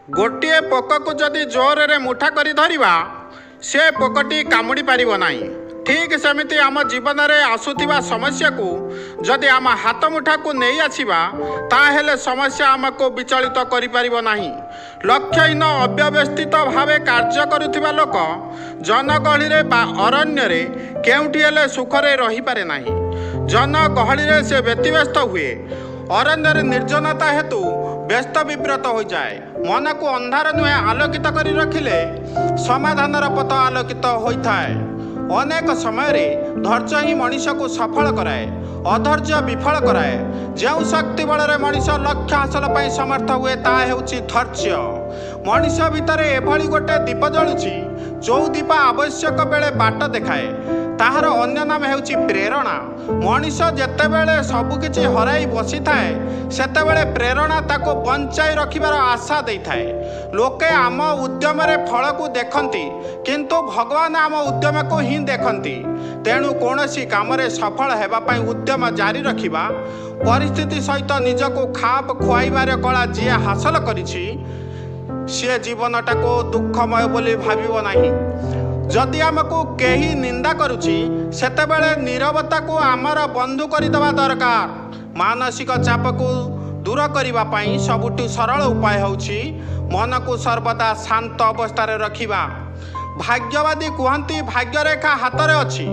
गोटे पोक को जदि जोर रे मुठा करी धरिबा से पोकटी कामुड़ी पारिबो नाही। ठीक सेमिति आम जीवन में आसुथिबा समस्या को जदि आम हाथ मुठा को नहीं आछिबा ताहेले समस्या आमको विचलित करि पारिबो नाही। लक्ष्यहीन अव्यवस्थित भावे कार्य करुथिबा लोक जनगहली रे बा अरण्य रे केउठी हेले सुखरे रही पारे नाही। जनगहली रे से व्यतिव्यस्त हुए, अरण्य निर्जनता हेतु व्यस्त विव्रत हो जाए। मन को अंधार नुहे आलोकित करी रखिले समाधानर पथ आलोकित होता है। अनेक समय धैर्य ही मनीष को सफल कराए, अधैर्य विफल कराए। जो शक्ति बल मनीष लक्ष्य हासिल पाई समर्थ हुए ता हेउछि धैर्य। मनीष भितर एभली गोटे दीप जलुछि जो दीप आवश्यक बेले बाट देखाए, ताहार अन्य नाम हेउछि प्रेरणा। मनीष जेतेबेले सबुकिछि हराई बसी थाए सेतेबेले प्रेरणा ताको बंचाई रखिबार आशा देइथाए। लोके आम उद्यम रे फल को देखंती किंतु भगवान आम उद्यम को ही देखंती। तेणु कौनसी काम रे सफल हेबा पई उद्यम जारी रखिबा, परिस्थिति सहित निजको खाप खुआइबार कला जे हासिल करिछि से जीवनटा को दुखमय बोली भाबिबो नाही। जदि आमको केही निंदा करुछि सेतेबेले नीरवता को आमर बंधु करदेवा दरकार। मानसिक चाप को दूर करिबा पई सबुठु सरल उपाय होछि मन को सर्वदा शांत अवस्था रखिबा। भाग्यवादी कहती भाग्यरेखा हाथ में अच्छी,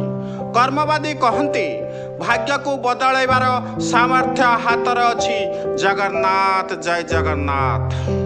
कर्मवादी कहती भाग्य को बदलैबार सामर्थ्य हाथ में अच्छी। जगन्नाथ जय जगन्नाथ।